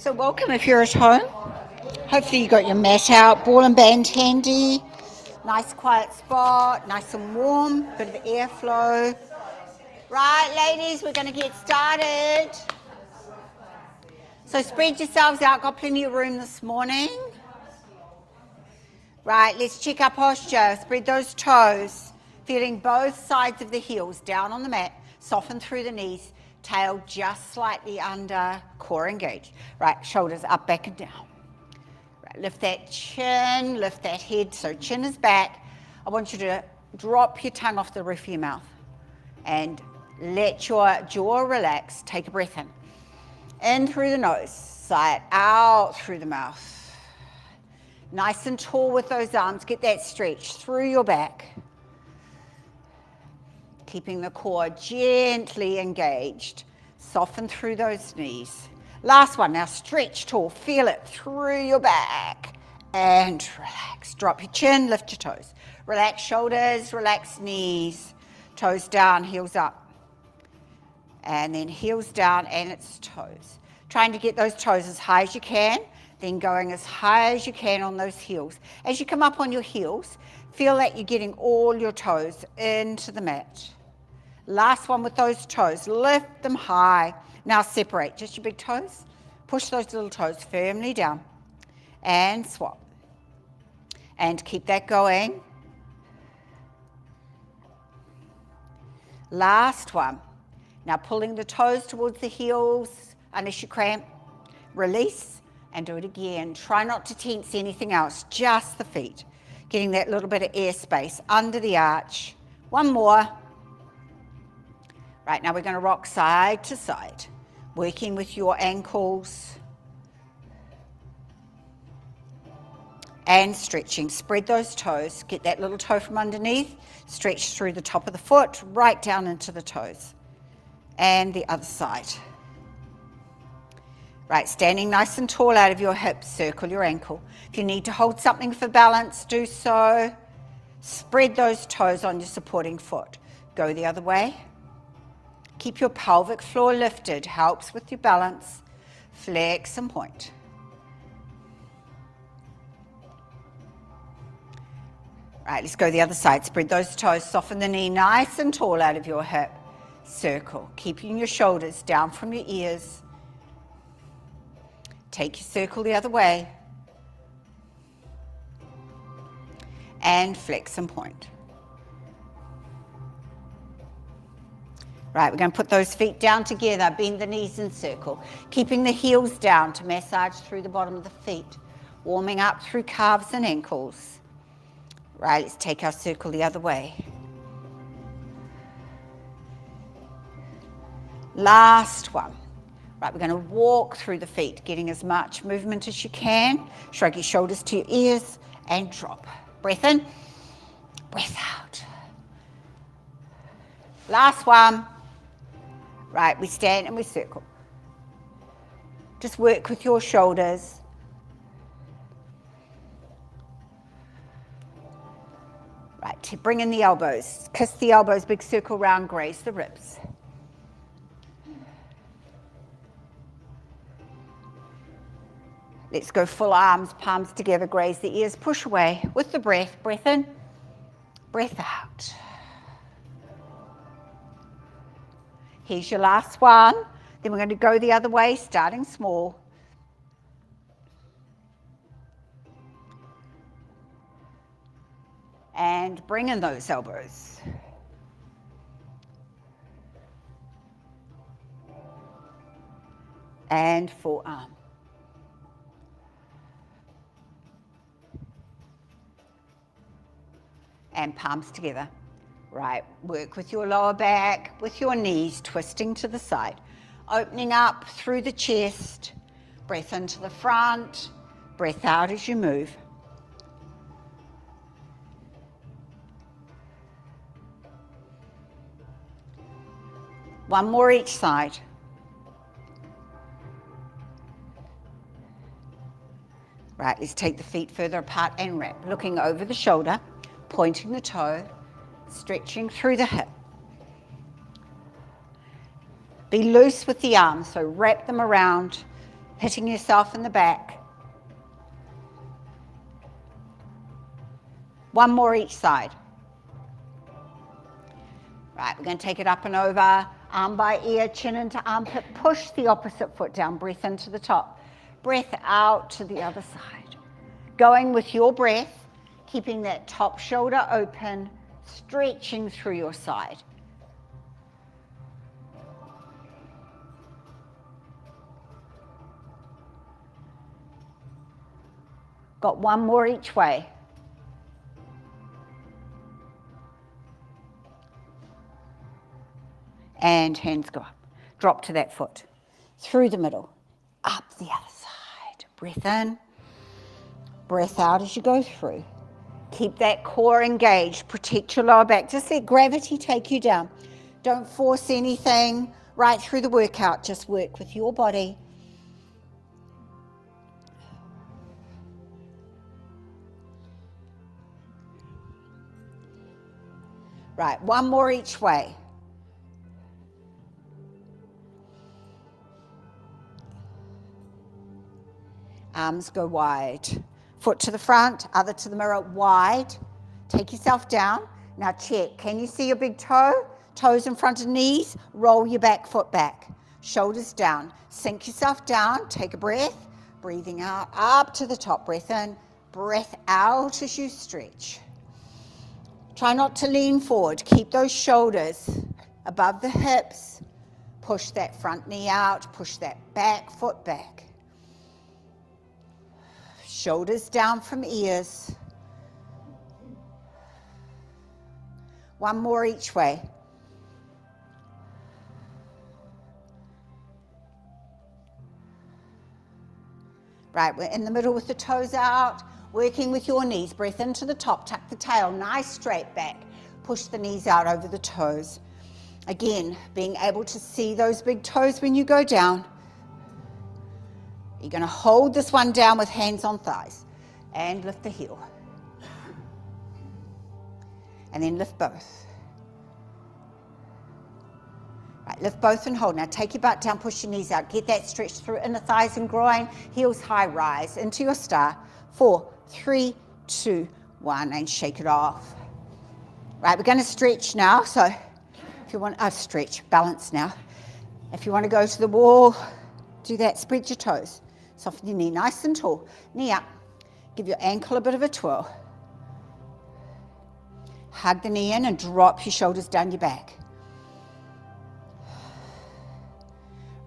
So welcome if you're at home. Hopefully you got your mat out, ball and band handy, nice quiet spot, nice and warm, bit of airflow. Right, ladies, we're going to get started. So spread yourselves out, got plenty of room this morning. Right, let's check our posture. Spread those toes, feeling both sides of the heels down on the mat, soften through the knees. Tail just slightly under, core engaged. Right, shoulders up, back and down. Right, lift that chin, lift that head, so chin is back. I want you to drop your tongue off the roof of your mouth and let your jaw relax. Take a breath in. In through the nose, sigh it out through the mouth. Nice and tall with those arms. Get that stretch through your back. Keeping the core gently engaged. Soften through those knees. Last one, now stretch tall. Feel it through your back. And relax. Drop your chin, lift your toes. Relax shoulders, relax knees. Toes down, heels up. And then heels down and it's toes. Trying to get those toes as high as you can. Then going as high as you can on those heels. As you come up on your heels, feel that you're getting all your toes into the mat. Last one with those toes, lift them high. Now separate, just your big toes. Push those little toes firmly down and swap. And keep that going. Last one. Now pulling the toes towards the heels unless you cramp. Release and do it again. Try not to tense anything else, just the feet. Getting that little bit of air space under the arch. One more. Right, now we're going to rock side to side, working with your ankles and stretching. Spread those toes, get that little toe from underneath, stretch through the top of the foot, right down into the toes. And the other side. Right, standing nice and tall out of your hips, circle your ankle. If you need to hold something for balance, do so. Spread those toes on your supporting foot. Go the other way. Keep your pelvic floor lifted, helps with your balance. Flex and point. Right, let's go the other side. Spread those toes, soften the knee nice and tall out of your hip. Circle, keeping your shoulders down from your ears. Take your circle the other way. And flex and point. Right, we're going to put those feet down together, bend the knees in circle, keeping the heels down to massage through the bottom of the feet, warming up through calves and ankles. Right, let's take our circle the other way. Last one. Right, we're going to walk through the feet, getting as much movement as you can. Shrug your shoulders to your ears and drop. Breath in, breath out. Last one. Right, we stand and we circle. Just work with your shoulders. Right, bring in the elbows. Kiss the elbows, big circle round, graze the ribs. Let's go full arms, palms together, graze the ears, push away with the breath. Breath in, breath out. Here's your last one. Then we're going to go the other way, starting small. And bring in those elbows. And forearm. And palms together. Right, work with your lower back, with your knees twisting to the side. Opening up through the chest. Breath into the front. Breath out as you move. One more each side. Right, let's take the feet further apart and wrap. Looking over the shoulder, pointing the toe, stretching through the hip. Be loose with the arms, so wrap them around, hitting yourself in the back. One more each side. Right, we're going to take it up and over, arm by ear, chin into armpit, push the opposite foot down, breath into the top, breath out to the other side. Going with your breath, keeping that top shoulder open, stretching through your side. Got one more each way. And hands go up. Drop to that foot. Through the middle. Up the other side. Breath in. Breath out as you go through. Keep that core engaged. Protect your lower back. Just let gravity take you down. Don't force anything right through the workout. Just work with your body. Right, one more each way. Arms go wide. Foot to the front, other to the mirror, wide. Take yourself down. Now check, can you see your big toe? Toes in front of knees, roll your back foot back. Shoulders down, sink yourself down, take a breath. Breathing out, up to the top, breath in, breath out as you stretch. Try not to lean forward, keep those shoulders above the hips. Push that front knee out, push that back foot back. Shoulders down from ears. One more each way. Right, we're in the middle with the toes out, working with your knees. Breath into the top, tuck the tail, nice straight back. Push the knees out over the toes. Again, being able to see those big toes when you go down. You're going to hold this one down with hands on thighs and lift the heel. And then lift both. Right, lift both and hold. Now take your butt down, push your knees out. Get that stretch through inner thighs and groin. Heels high, rise into your star. 4, 3, 2, 1, and shake it off. Right, we're going to stretch now. So if you want, stretch, balance now. If you want to go to the wall, do that, spread your toes. Soften your knee nice and tall. Knee up. Give your ankle a bit of a twirl. Hug the knee in and drop your shoulders down your back.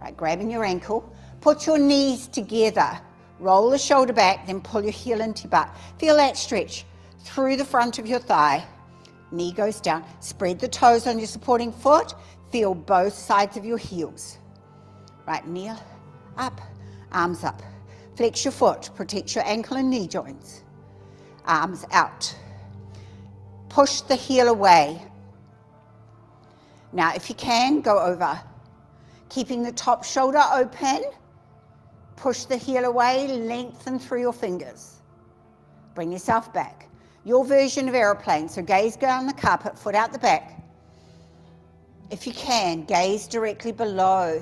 Right, grabbing your ankle. Put your knees together. Roll the shoulder back, then pull your heel into your butt. Feel that stretch through the front of your thigh. Knee goes down. Spread the toes on your supporting foot. Feel both sides of your heels. Right, kneel up, arms up. Flex your foot, protect your ankle and knee joints. Arms out. Push the heel away. Now, if you can, go over. Keeping the top shoulder open, push the heel away, lengthen through your fingers. Bring yourself back. Your version of aeroplane, so gaze down the carpet, foot out the back. If you can, gaze directly below.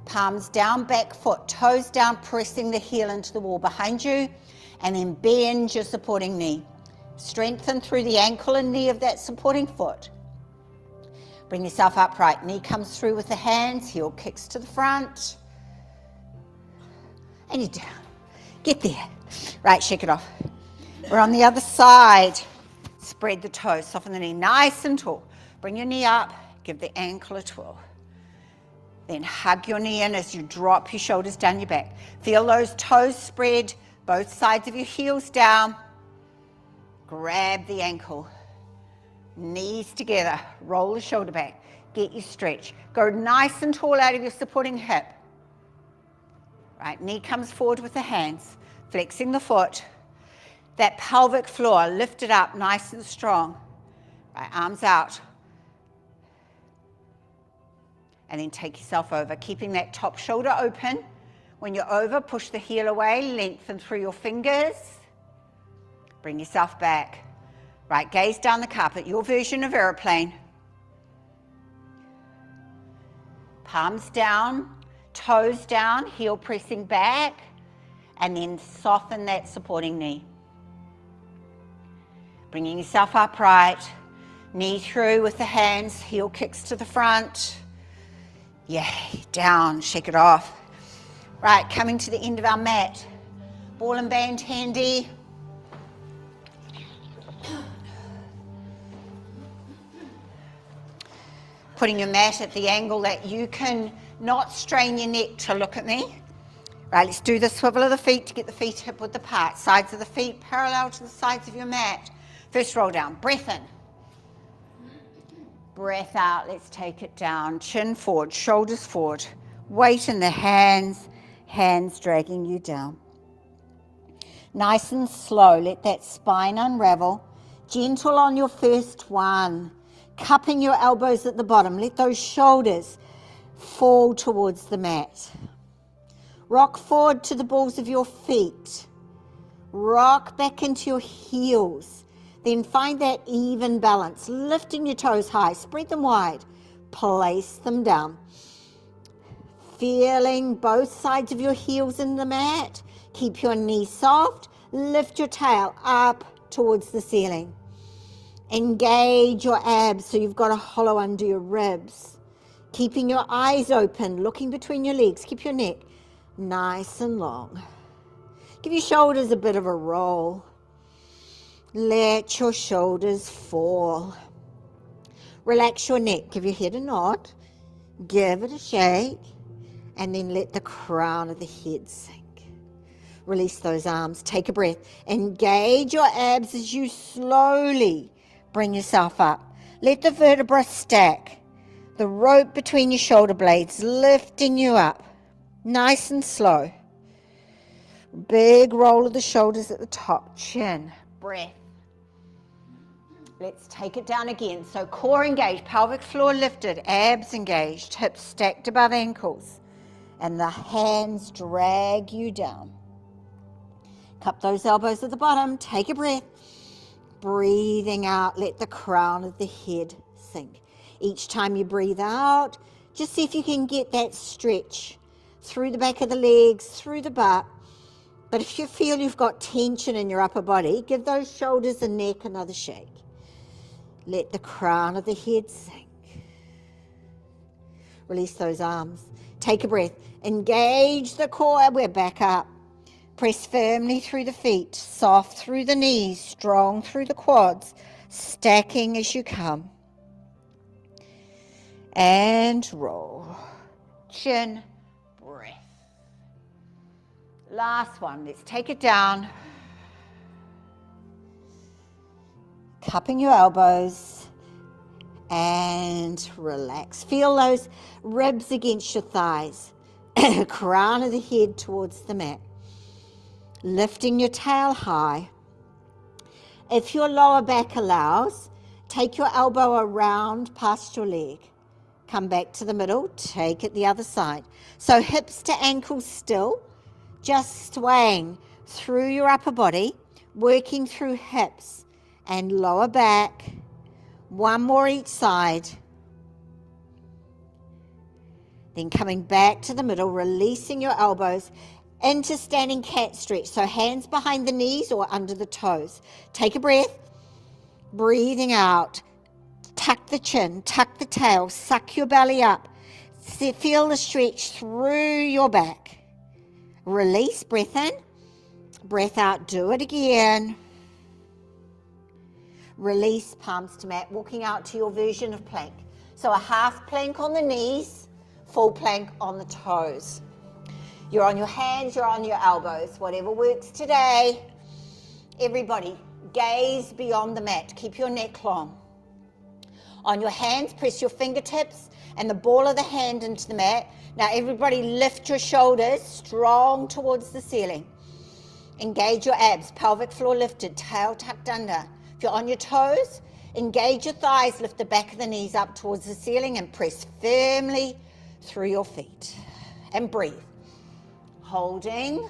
Palms down, back foot, toes down, pressing the heel into the wall behind you, and then bend your supporting knee. Strengthen through the ankle and knee of that supporting foot. Bring yourself upright. Knee comes through with the hands, heel kicks to the front. And you're down. Get there. Right, shake it off. We're on the other side. Spread the toes, soften the knee nice and tall. Bring your knee up, give the ankle a twirl. Then hug your knee in as you drop your shoulders down your back. Feel those toes spread, both sides of your heels down. Grab the ankle. Knees together, roll the shoulder back, get your stretch. Go nice and tall out of your supporting hip. Right, knee comes forward with the hands, flexing the foot. That pelvic floor, lift it up nice and strong. Right, arms out. And then take yourself over, keeping that top shoulder open. When you're over, push the heel away, lengthen through your fingers. Bring yourself back. Right, gaze down the carpet, your version of aeroplane. Palms down, toes down, heel pressing back, and then soften that supporting knee. Bringing yourself upright, knee through with the hands, heel kicks to the front. Yay, down, shake it off. Right, coming to the end of our mat. Ball and band handy. Putting your mat at the angle that you can not strain your neck to look at me. Right, let's do the swivel of the feet to get the feet hip width apart. Sides of the feet parallel to the sides of your mat. First roll down, breath in. Breath out, let's take it down. Chin forward, shoulders forward. Weight in the hands, hands dragging you down. Nice and slow, let that spine unravel. Gentle on your first one. Cupping your elbows at the bottom. Let those shoulders fall towards the mat. Rock forward to the balls of your feet. Rock back into your heels. Then find that even balance. Lifting your toes high. Spread them wide. Place them down. Feeling both sides of your heels in the mat. Keep your knees soft. Lift your tail up towards the ceiling. Engage your abs so you've got a hollow under your ribs. Keeping your eyes open, looking between your legs. Keep your neck nice and long. Give your shoulders a bit of a roll. Let your shoulders fall. Relax your neck. Give your head a nod. Give it a shake. And then let the crown of the head sink. Release those arms. Take a breath. Engage your abs as you slowly bring yourself up. Let the vertebra stack. The rope between your shoulder blades lifting you up. Nice and slow. Big roll of the shoulders at the top. Chin. Breath. Let's take it down again. So core engaged, pelvic floor lifted, abs engaged, hips stacked above ankles. And the hands drag you down. Cup those elbows at the bottom. Take a breath. Breathing out, let the crown of the head sink. Each time you breathe out, just see if you can get that stretch through the back of the legs, through the butt. But if you feel you've got tension in your upper body, give those shoulders and neck another shake. Let the crown of the head sink. Release those arms. Take a breath. Engage the core. We're back up. Press firmly through the feet, soft through the knees, strong through the quads, stacking as you come. And roll. Chin, breath. Last one. Let's take it down. Cupping your elbows and relax. Feel those ribs against your thighs. crown of the head towards the mat. Lifting your tail high. If your lower back allows, take your elbow around past your leg. Come back to the middle, take it the other side. So hips to ankles still, just swaying through your upper body, working through hips and lower back. One more each side. Then coming back to the middle, releasing your elbows into standing cat stretch. So hands behind the knees or under the toes. Take a breath, breathing out. Tuck the chin, tuck the tail, suck your belly up. Feel the stretch through your back. Release, breath in, breath out, do it again. Release, palms to mat, walking out to your version of plank. So a half plank on the knees, full plank on the toes. You're on your hands, you're on your elbows, whatever works today. Everybody, gaze beyond the mat, keep your neck long. On your hands, press your fingertips and the ball of the hand into the mat. Now everybody lift your shoulders strong towards the ceiling. Engage your abs, pelvic floor lifted, tail tucked under. If you're on your toes, engage your thighs, lift the back of the knees up towards the ceiling and press firmly through your feet. And breathe. Holding.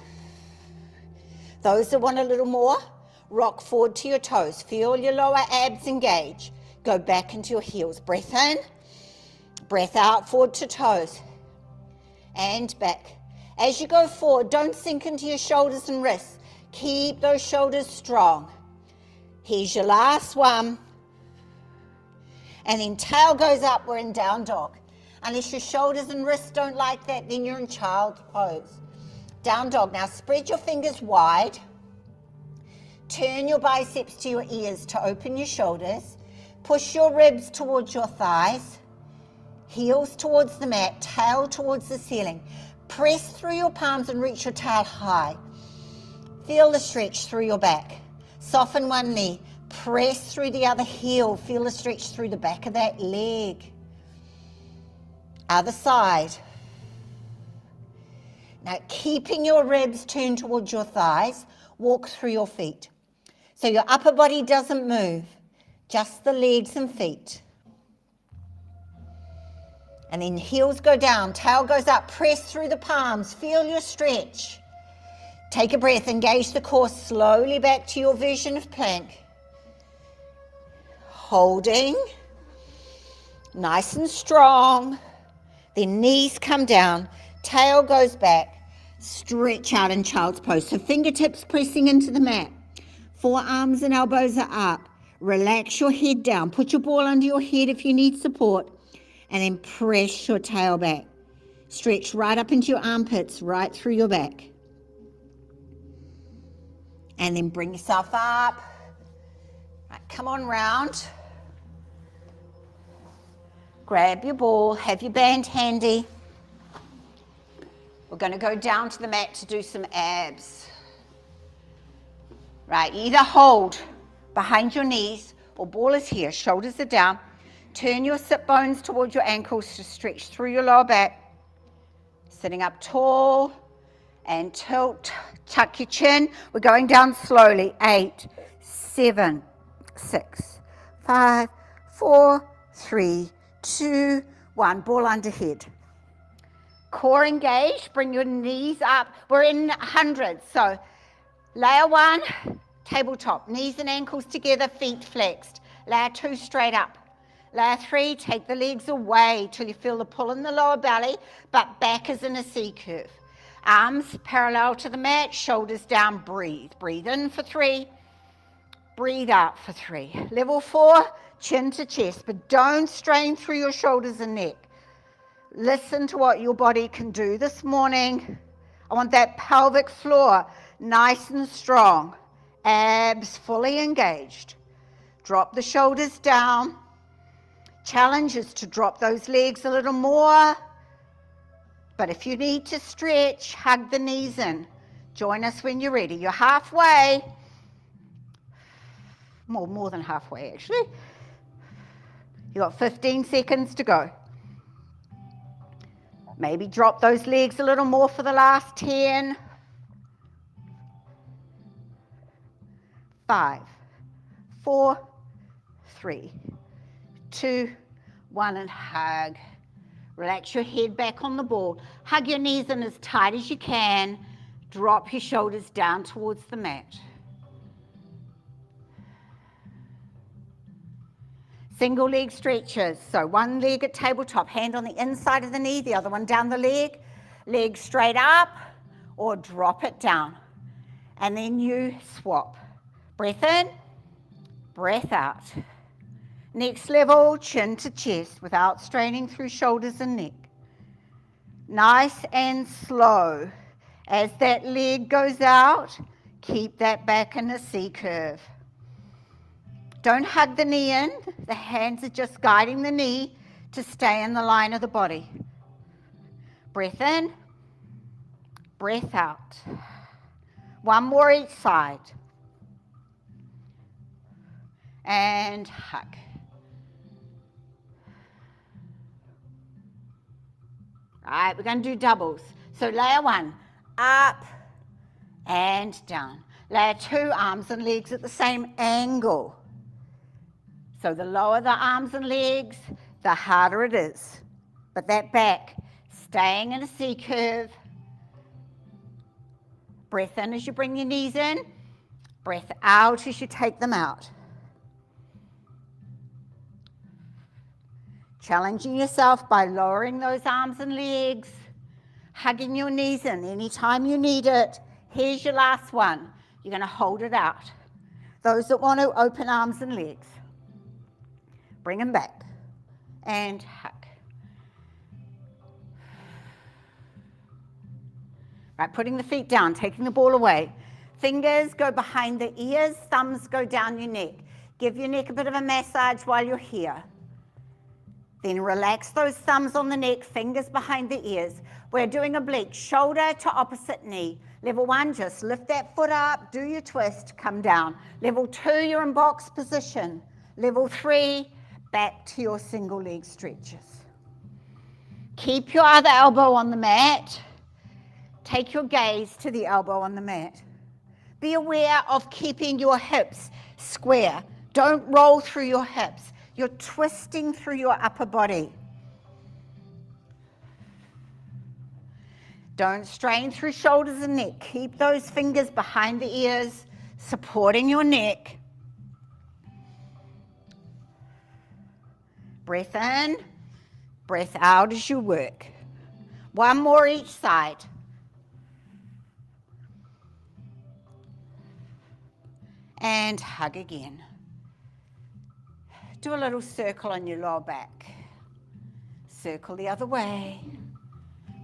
Those that want a little more, rock forward to your toes. Feel your lower abs engage. Go back into your heels. Breath in, breath out, forward to toes. And back. As you go forward, don't sink into your shoulders and wrists. Keep those shoulders strong. Here's your last one. And then tail goes up, we're in down dog. Unless your shoulders and wrists don't like that, then you're in child's pose. Down dog. Now spread your fingers wide. Turn your biceps to your ears to open your shoulders. Push your ribs towards your thighs. Heels towards the mat, tail towards the ceiling. Press through your palms and reach your tail high. Feel the stretch through your back. Soften one knee. Press through the other heel. Feel the stretch through the back of that leg. Other side. Now keeping your ribs turned towards your thighs, walk through your feet. So your upper body doesn't move, just the legs and feet. And then heels go down, tail goes up, press through the palms, feel your stretch. Take a breath, engage the core slowly back to your version of plank. Holding, nice and strong. Then knees come down, tail goes back, stretch out in child's pose. So fingertips pressing into the mat, forearms and elbows are up. Relax your head down, put your ball under your head if you need support, and then press your tail back. Stretch right up into your armpits, right through your back. And then bring yourself up. Right, come on round. Grab your ball, have your band handy. We're going to go down to the mat to do some abs. Right, either hold behind your knees or ball is here, shoulders are down. Turn your sit bones towards your ankles to stretch through your lower back. Sitting up tall and tilt, tuck your chin. We're going down slowly. 8, 7, 6, 5, 4, 3, 2, 1. Ball under head. Core engaged, bring your knees up. We're in hundreds, so layer 1, tabletop, knees and ankles together, feet flexed. Layer 2, straight up. Layer 3, take the legs away till you feel the pull in the lower belly, but back is in a C curve. Arms parallel to the mat, shoulders down, breathe. Breathe in for 3, breathe out for 3. Level 4, chin to chest, but don't strain through your shoulders and neck. Listen to what your body can do this morning. I want that pelvic floor nice and strong, abs fully engaged. Drop the shoulders down. Challenge is to drop those legs a little more. But if you need to stretch, hug the knees in. Join us when you're ready. You're halfway. More than halfway, actually. You got 15 seconds to go. Maybe drop those legs a little more for the last 10. 5, 4, 3, 2, 1, and hug. Relax your head back on the ball. Hug your knees in as tight as you can. Drop your shoulders down towards the mat. Single leg stretches. So one leg at tabletop, hand on the inside of the knee, the other one down the leg. Leg straight up or drop it down. And then you swap. Breath in, breath out. Next level, chin to chest without straining through shoulders and neck. Nice and slow. As that leg goes out, keep that back in a C curve. Don't hug the knee in. The hands are just guiding the knee to stay in the line of the body. Breath in, breath out. One more each side. And hug. All right, we're going to do doubles. So layer 1, up and down. Layer 2, arms and legs at the same angle. So the lower the arms and legs, the harder it is. But that back, staying in a C curve. Breath in as you bring your knees in. Breath out as you take them out. Challenging yourself by lowering those arms and legs, hugging your knees in anytime you need it. Here's your last one. You're going to hold it out. Those that want to open arms and legs, bring them back and hug. Right, putting the feet down, taking the ball away. Fingers go behind the ears, thumbs go down your neck. Give your neck a bit of a massage while you're here. Then relax those thumbs on the neck, fingers behind the ears. We're doing oblique, shoulder to opposite knee. Level 1, just lift that foot up, do your twist, come down. Level 2, you're in box position. Level 3, back to your single leg stretches. Keep your other elbow on the mat. Take your gaze to the elbow on the mat. Be aware of keeping your hips square. Don't roll through your hips. You're twisting through your upper body. Don't strain through shoulders and neck. Keep those fingers behind the ears, supporting your neck. Breath in, breath out as you work. One more each side. And hug again. Do a little circle on your lower back. Circle the other way.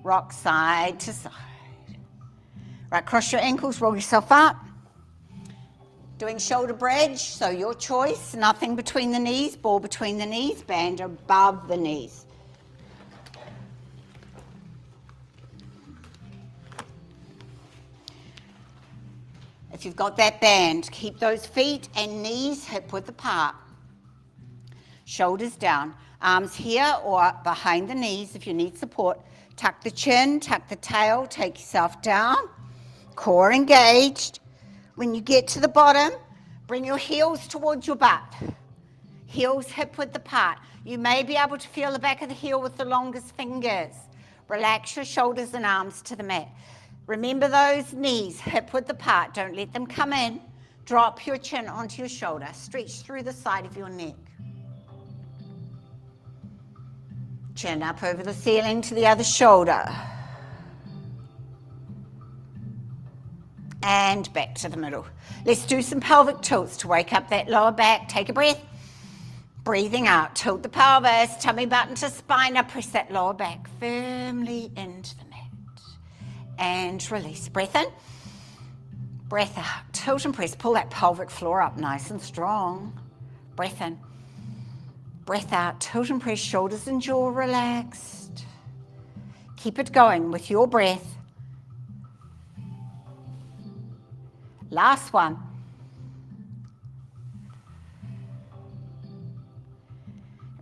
Rock side to side. Right, cross your ankles, roll yourself up. Doing shoulder bridge, so your choice. Nothing between the knees, ball between the knees, band above the knees. If you've got that band, keep those feet and knees hip width apart. Shoulders down, arms here or behind the knees if you need support. Tuck the chin, tuck the tail, take yourself down. Core engaged. When you get to the bottom, bring your heels towards your butt. Heels hip width apart. You may be able to feel the back of the heel with the longest fingers. Relax your shoulders and arms to the mat. Remember those knees hip width apart. Don't let them come in. Drop your chin onto your shoulder. Stretch through the side of your neck. Chin up over the ceiling to the other shoulder. And back to the middle. Let's do some pelvic tilts to wake up that lower back. Take a breath. Breathing out. Tilt the pelvis, tummy button to spine. Now press that lower back firmly into the mat. And release. Breath in. Breath out. Tilt and press. Pull that pelvic floor up nice and strong. Breath in. Breath out, tilt and press, shoulders and jaw relaxed. Keep it going with your breath. Last one.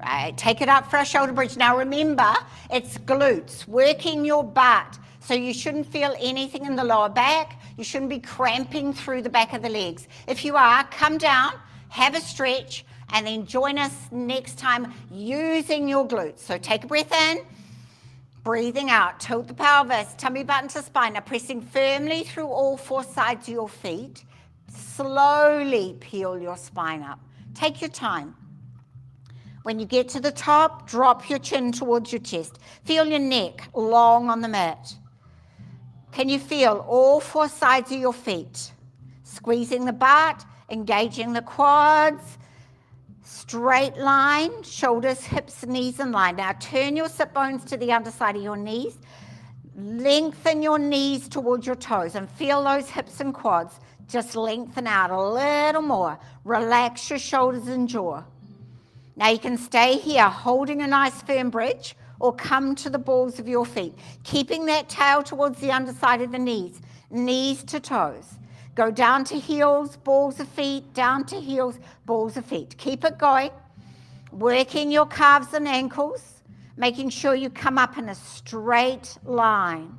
Right, take it up for a shoulder bridge. Now remember, it's glutes, working your butt. So you shouldn't feel anything in the lower back. You shouldn't be cramping through the back of the legs. If you are, come down, have a stretch, and then join us next time using your glutes. So take a breath in, breathing out, tilt the pelvis, tummy button to spine. Now pressing firmly through all four sides of your feet. Slowly peel your spine up. Take your time. When you get to the top, drop your chin towards your chest. Feel your neck long on the mat. Can you feel all four sides of your feet? Squeezing the butt, engaging the quads. Straight line, shoulders, hips, knees in line. Now turn your sit bones to the underside of your knees. Lengthen your knees towards your toes and feel those hips and quads. Just lengthen out a little more. Relax your shoulders and jaw. Now you can stay here holding a nice firm bridge or come to the balls of your feet, keeping that tail towards the underside of the knees, knees to toes. Go down to heels, balls of feet, down to heels, balls of feet. Keep it going, working your calves and ankles, making sure you come up in a straight line.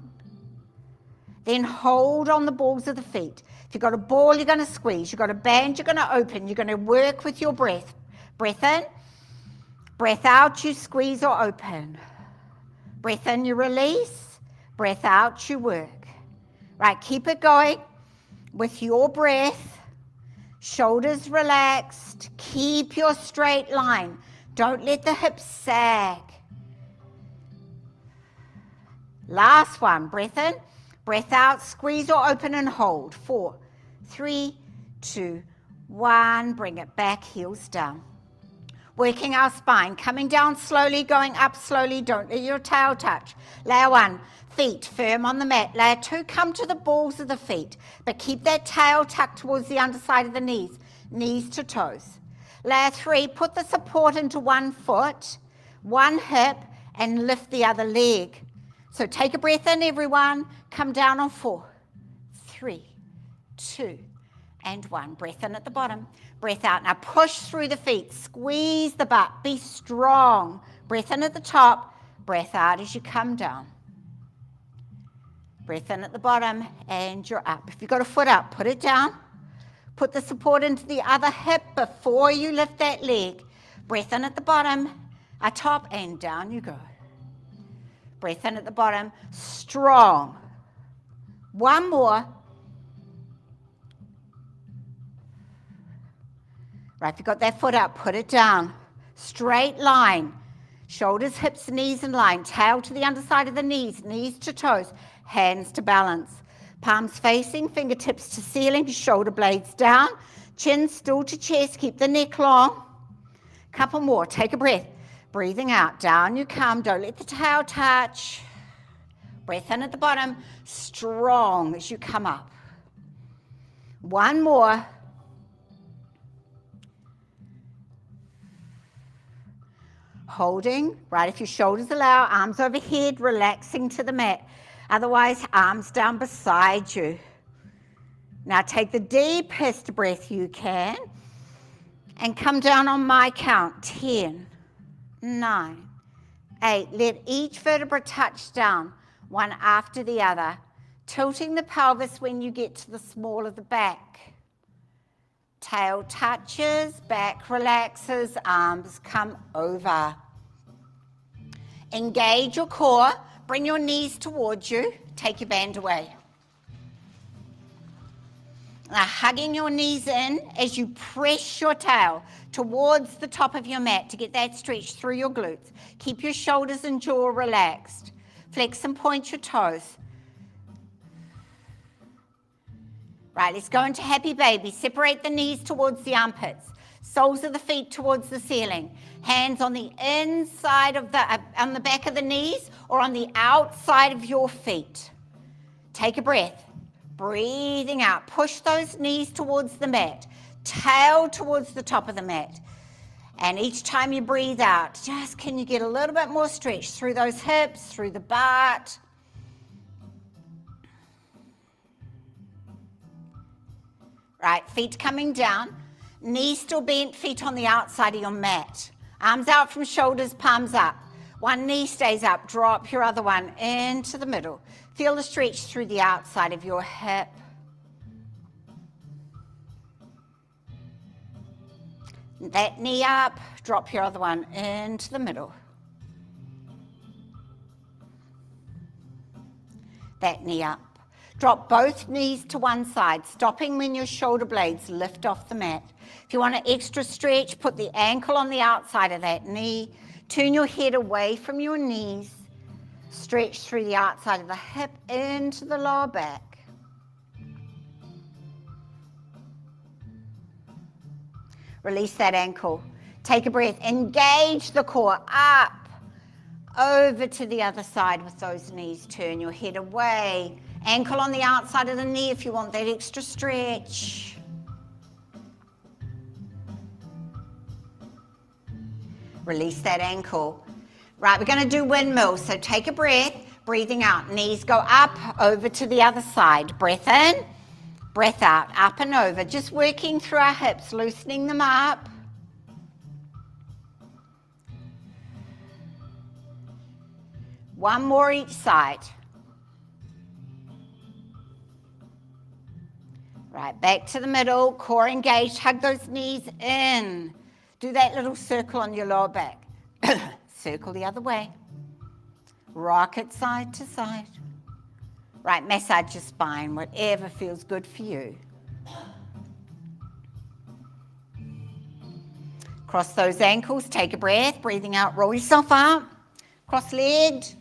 Then hold on the balls of the feet. If you've got a ball, you're going to squeeze. You've got a band, you're going to open. You're going to work with your breath. Breath in. Breath out, you squeeze or open. Breath in, you release. Breath out, you work. Right, keep it going with your breath. Shoulders relaxed. Keep your straight line. Don't let the hips sag. Last one, breath in. Breath out, squeeze or open and hold. 4, 3, 2, 1. Bring it back, heels down. Working our spine, coming down slowly, going up slowly. Don't let your tail touch. Layer 1, feet firm on the mat. Layer 2, come to the balls of the feet, but keep that tail tucked towards the underside of the knees, knees to toes. Layer 3, put the support into one foot, one hip, and lift the other leg. So take a breath in, everyone. Come down on 4, 3, 2, and 1. Breath in at the bottom. Breath out. Now push through the feet. Squeeze the butt. Be strong. Breath in at the top. Breath out as you come down. Breath in at the bottom and you're up. If you've got a foot up, put it down. Put the support into the other hip before you lift that leg. Breath in at the bottom, top, and down you go. Breath in at the bottom. Strong. One more. Right, if you've got that foot up, put it down. Straight line. Shoulders, hips, knees in line. Tail to the underside of the knees, knees to toes. Hands to balance. Palms facing, fingertips to ceiling, shoulder blades down. Chin still to chest, keep the neck long. Couple more, take a breath. Breathing out, down you come. Don't let the tail touch. Breath in at the bottom, strong as you come up. One more. Holding, right, if your shoulders allow, arms overhead, relaxing to the mat. Otherwise, arms down beside you. Now take the deepest breath you can and come down on my count. 10, 9, 8. Let each vertebra touch down, one after the other, tilting the pelvis when you get to the small of the back. Tail touches, back relaxes, arms come over. Engage your core, bring your knees towards you, take your band away. Now hugging your knees in as you press your tail towards the top of your mat to get that stretch through your glutes. Keep your shoulders and jaw relaxed. Flex and point your toes. Right, let's go into happy baby. Separate the knees towards the armpits. Soles of the feet towards the ceiling. Hands on the inside of on the back of the knees or on the outside of your feet. Take a breath. Breathing out. Push those knees towards the mat. Tail towards the top of the mat. And each time you breathe out, just can you get a little bit more stretch through those hips, through the butt. Right, feet coming down, knees still bent, feet on the outside of your mat. Arms out from shoulders, palms up. One knee stays up, drop your other one into the middle. Feel the stretch through the outside of your hip. That knee up, drop your other one into the middle. That knee up. Drop both knees to one side, stopping when your shoulder blades lift off the mat. If you want an extra stretch, put the ankle on the outside of that knee. Turn your head away from your knees. Stretch through the outside of the hip into the lower back. Release that ankle. Take a breath. Engage the core up. Over to the other side with those knees. Turn your head away. Ankle on the outside of the knee if you want that extra stretch. Release that ankle. Right, we're going to do windmills. So take a breath, breathing out. Knees go up, over to the other side. Breath in, breath out, up and over. Just working through our hips, loosening them up. One more each side. Right, back to the middle, core engaged, hug those knees in. Do that little circle on your lower back. Circle the other way. Rock it side to side. Right, massage your spine, whatever feels good for you. Cross those ankles, take a breath, breathing out, roll yourself out. Cross-legged,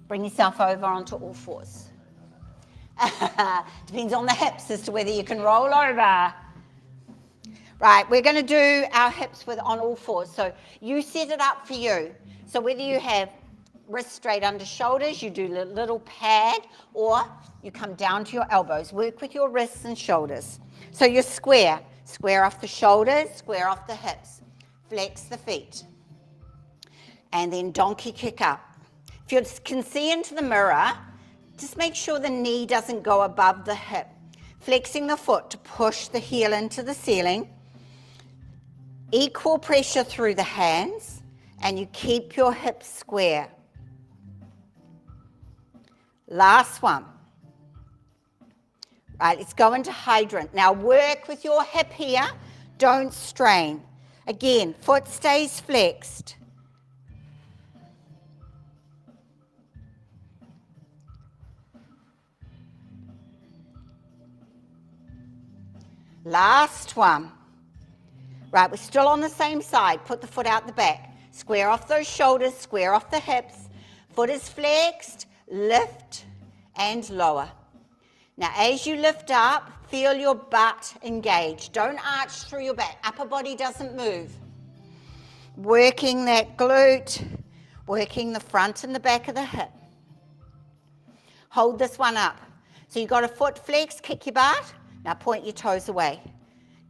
bring yourself over onto all fours. Depends on the hips as to whether you can roll over. Right, we're going to do our hips on all fours. So you set it up for you. So whether you have wrists straight under shoulders, you do a little pad, or you come down to your elbows. Work with your wrists and shoulders. So you're square. Square off the shoulders, square off the hips. Flex the feet. And then donkey kick up. If you can see into the mirror, just make sure the knee doesn't go above the hip. Flexing the foot to push the heel into the ceiling. Equal pressure through the hands, and you keep your hips square. Last one. Right, let's go into hydrant. Now work with your hip here. Don't strain. Again, foot stays flexed. Last one. Right, we're still on the same side. Put the foot out the back. Square off those shoulders, square off the hips. Foot is flexed, lift and lower. Now as you lift up, feel your butt engage. Don't arch through your back. Upper body doesn't move. Working that glute, working the front and the back of the hip. Hold this one up. So you've got a foot flex, kick your butt. Now point your toes away.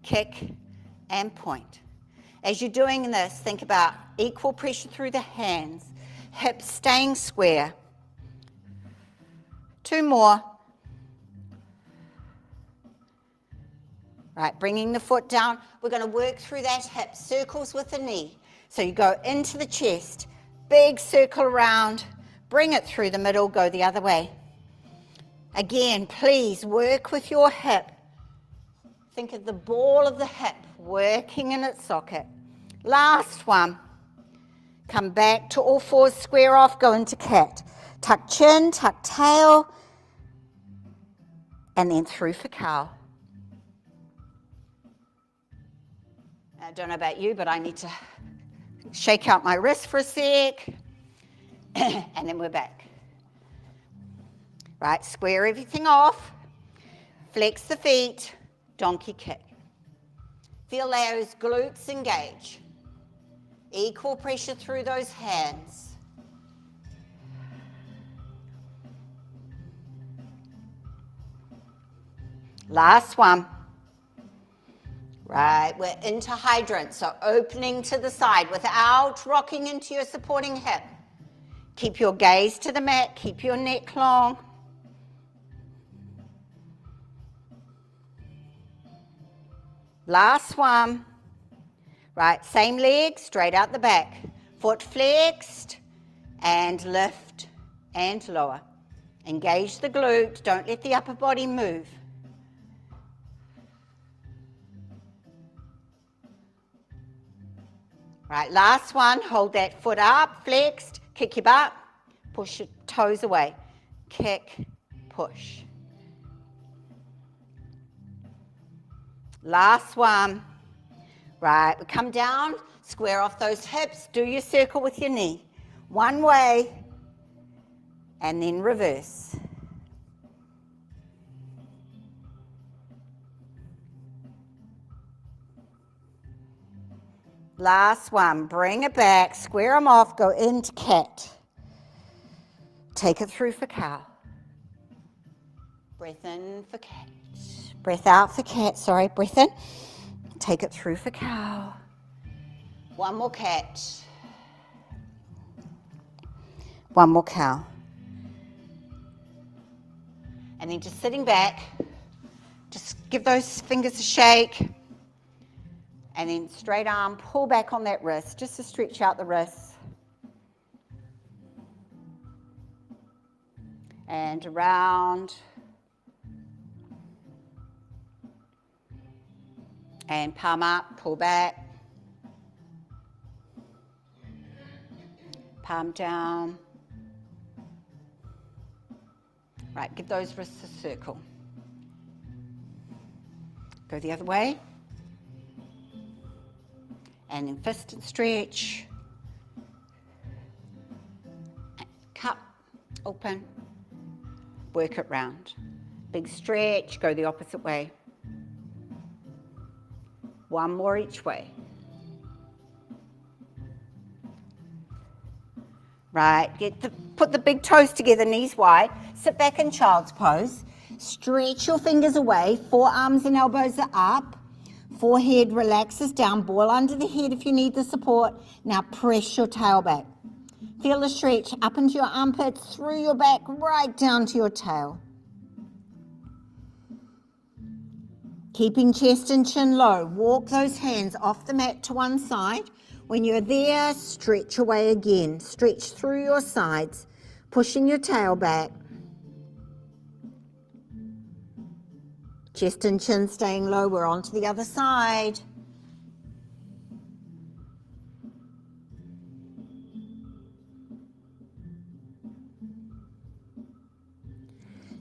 Kick and point. As you're doing this, think about equal pressure through the hands, hips staying square. 2 more. Right, bringing the foot down. We're going to work through that hip, circles with the knee. So you go into the chest, big circle around, bring it through the middle, go the other way. Again, please work with your hip. Think of the ball of the hip working in its socket. Last one. Come back to all fours, square off, go into cat. Tuck chin, tuck tail, and then through for cow. I don't know about you, but I need to shake out my wrist for a sec, and then we're back. Right, square everything off, flex the feet, donkey kick. Feel those glutes engage. Equal pressure through those hands. Last one. Right, we're into hydrant, so opening to the side without rocking into your supporting hip. Keep your gaze to the mat, keep your neck long. Last one. Right, same leg, straight out the back. Foot flexed, and lift and lower. Engage the glute, don't let the upper body move. Right, last one, hold that foot up, flexed, kick your butt, push your toes away. Kick, push. Last one. Right, we come down, square off those hips, do your circle with your knee. One way, and then reverse. Last one, bring it back, square them off, go into cat. Take it through for cow. Breath in for cat. Breath out for cat, sorry, breath in. Take it through for cow. One more cat. One more cow. And then just sitting back, just give those fingers a shake. And then straight arm, pull back on that wrist, just to stretch out the wrist. And around. And palm up, pull back. Palm down. Right, give those wrists a circle. Go the other way. And then fist and stretch. Cup, open. Work it round. Big stretch, go the opposite way. One more each way. Right, put the big toes together, knees wide. Sit back in child's pose. Stretch your fingers away. Forearms and elbows are up. Forehead relaxes down. Ball under the head if you need the support. Now press your tail back. Feel the stretch up into your armpits, through your back, right down to your tail. Keeping chest and chin low. Walk those hands off the mat to one side. When you're there, stretch away again. Stretch through your sides, pushing your tail back. Chest and chin staying low. We're on to the other side.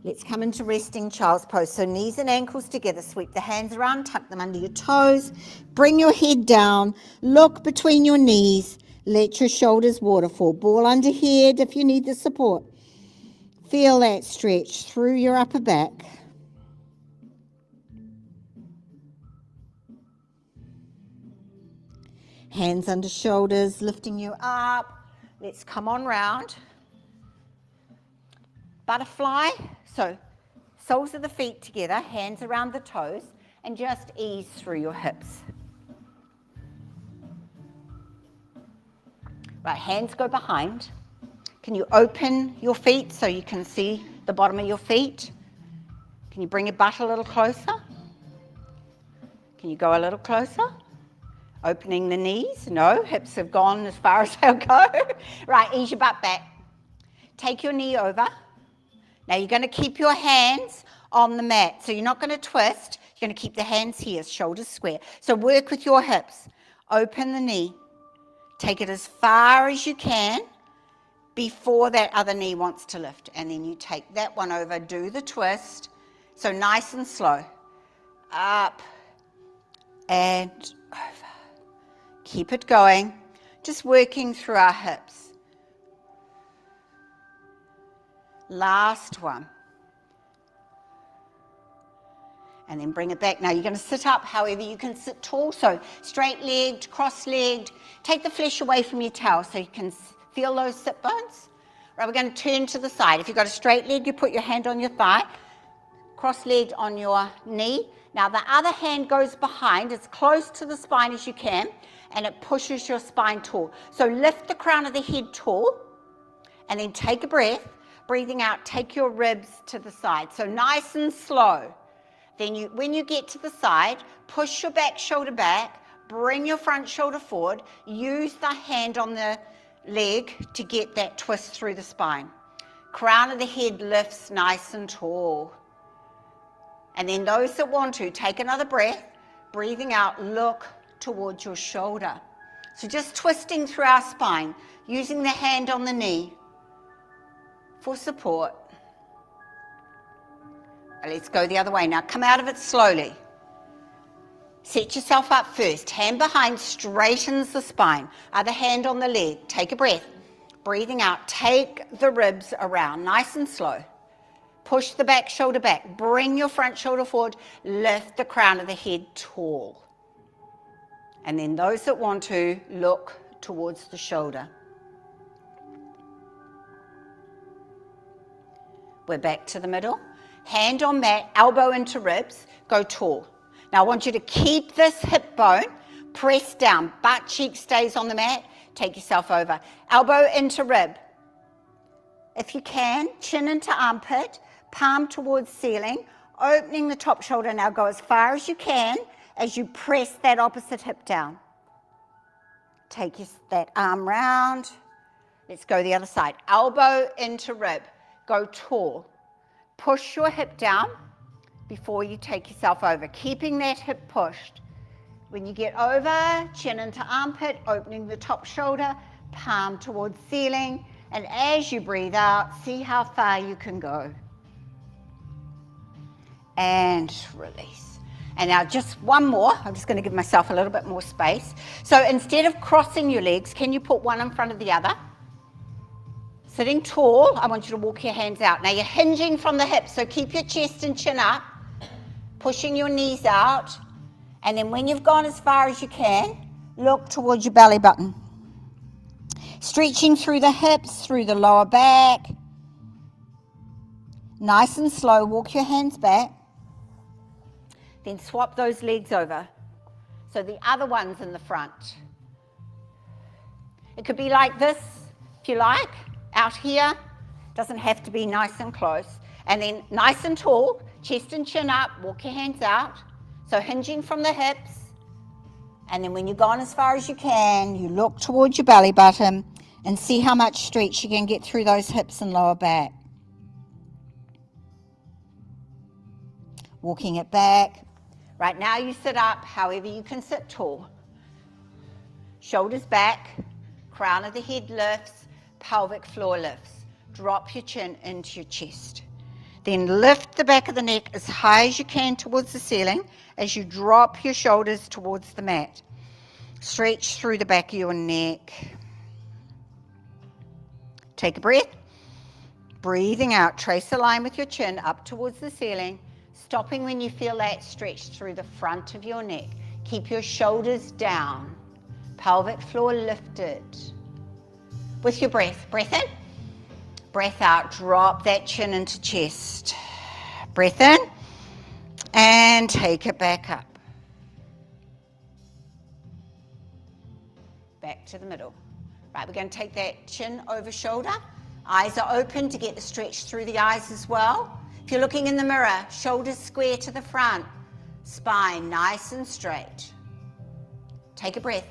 Let's come into resting child's pose. So knees and ankles together. Sweep the hands around, tuck them under your toes. Bring your head down. Look between your knees. Let your shoulders waterfall. Ball under head if you need the support. Feel that stretch through your upper back. Hands under shoulders, lifting you up. Let's come on round. Butterfly. So soles of the feet together, hands around the toes, and just ease through your hips. Right, hands go behind. Can you open your feet so you can see the bottom of your feet? Can you bring your butt a little closer? Can you go a little closer? Opening the knees. No, hips have gone as far as they'll go. Right, ease your butt back. Take your knee over. Now you're going to keep your hands on the mat. So you're not going to twist. You're going to keep the hands here, shoulders square. So work with your hips. Open the knee. Take it as far as you can before that other knee wants to lift. And then you take that one over, do the twist. So nice and slow. Up and over. Keep it going. Just working through our hips. Last one. And then bring it back. Now you're going to sit up however you can sit tall. So straight-legged, cross-legged. Take the flesh away from your tail so you can feel those sit bones. Right, we're going to turn to the side. If you've got a straight leg, you put your hand on your thigh. Cross-legged on your knee. Now the other hand goes behind, as close to the spine as you can, and it pushes your spine tall. So lift the crown of the head tall, and then take a breath. Breathing out, take your ribs to the side. So nice and slow. Then when you get to the side, push your back shoulder back, Bring your front shoulder forward. Use the hand on the leg to get that twist through the spine. Crown of the head lifts nice and tall. And then those that want to, take another breath. Breathing out, look towards your shoulder. So just twisting through our spine, using the hand on the knee for support. Let's go the other way. Now come out of it slowly. Set yourself up first. Hand behind straightens the spine. Other hand on the leg. Take a breath. Breathing out. Take the ribs around. Nice and slow. Push the back shoulder back. Bring your front shoulder forward. Lift the crown of the head tall. And then those that want to, look towards the shoulder. We're back to the middle. Hand on mat, elbow into ribs, go tall. Now I want you to keep this hip bone, press down, butt cheek stays on the mat, take yourself over. Elbow into rib. If you can, chin into armpit, palm towards ceiling, opening the top shoulder. Now go as far as you can as you press that opposite hip down. Take that arm round. Let's go the other side. Elbow into rib, go tall. Push your hip down before you take yourself over, keeping that hip pushed. When you get over, chin into armpit, opening the top shoulder, palm towards ceiling, and as you breathe out, see how far you can go. And release. And now just one more. I'm just going to give myself a little bit more space. So instead of crossing your legs, can you put one in front of the other? Sitting tall, I want you to walk your hands out. Now you're hinging from the hips, so keep your chest and chin up, pushing your knees out, and then when you've gone as far as you can, look towards your belly button. Stretching through the hips, through the lower back. Nice and slow, walk your hands back. Then swap those legs over. So the other one's in the front. It could be like this, if you like. Out here, doesn't have to be nice and close. And then nice and tall, chest and chin up, walk your hands out. So hinging from the hips. And then when you've gone as far as you can, you look towards your belly button and see how much stretch you can get through those hips and lower back. Walking it back. Right now you sit up, however you can sit tall. Shoulders back, crown of the head lifts, pelvic floor lifts. Drop your chin into your chest. Then lift the back of the neck as high as you can towards the ceiling as you drop your shoulders towards the mat. Stretch through the back of your neck. Take a breath. Breathing out, trace a line with your chin up towards the ceiling, stopping when you feel that stretch through the front of your neck. Keep your shoulders down, pelvic floor lifted. With your breath, breath in, breath out, drop that chin into chest. Breath in, and take it back up. Back to the middle. Right, we're going to take that chin over shoulder. Eyes are open to get the stretch through the eyes as well. If you're looking in the mirror, shoulders square to the front, spine nice and straight. Take a breath.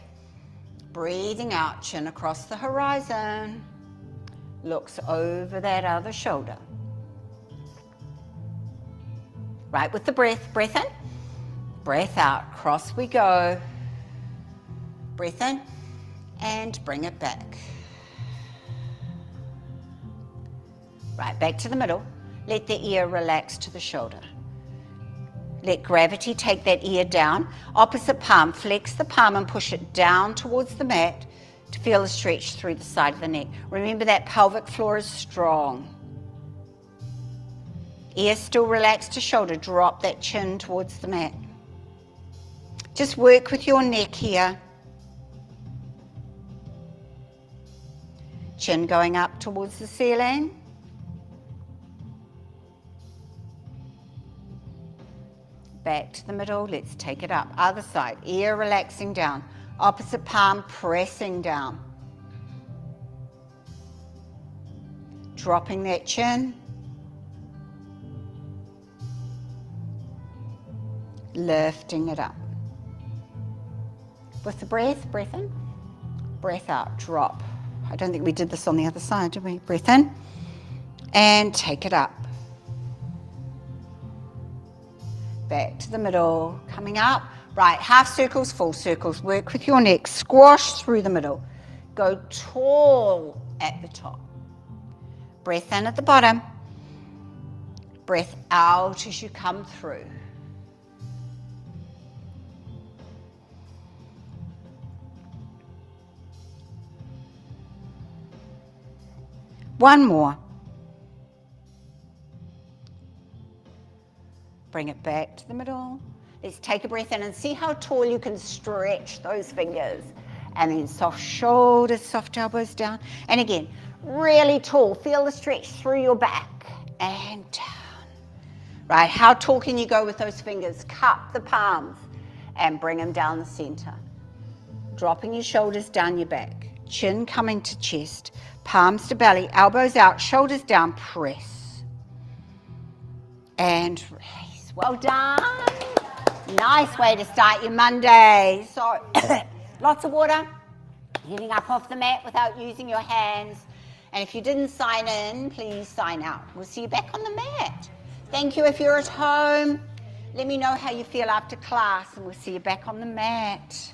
Breathing out, chin across the horizon. Looks over that other shoulder. Right, with the breath, breath in, breath out, cross we go. Breath in, and bring it back. Right, back to the middle. Let the ear relax to the shoulder. Let gravity take that ear down. Opposite palm, flex the palm and push it down towards the mat to feel the stretch through the side of the neck. Remember that pelvic floor is strong. Ear still relaxed to shoulder. Drop that chin towards the mat. Just work with your neck here. Chin going up towards the ceiling. Back to the middle, let's take it up. Other side, ear relaxing down. Opposite palm pressing down. Dropping that chin. Lifting it up. with the breath in, breath out, drop. I don't think we did this on the other side, did we? Breath in, and take it up. Back to the middle, coming up. Right, half circles, full circles. Work with your neck, squash through the middle. Go tall at the top. Breath in at the bottom. Breath out as you come through. One more. Bring it back to the middle. Let's take a breath in and see how tall you can stretch those fingers. And then soft shoulders, soft elbows down. And again, really tall. Feel the stretch through your back and down. Right, how tall can you go with those fingers? Cup the palms and bring them down the center. Dropping your shoulders down your back. Chin coming to chest. Palms to belly, elbows out, shoulders down, press. And release. Well done. Nice way to start your Monday. So, lots of water. Getting up off the mat without using your hands. And if you didn't sign in, please sign out. We'll see you back on the mat. Thank you if you're at home. Let me know how you feel after class, and we'll see you back on the mat.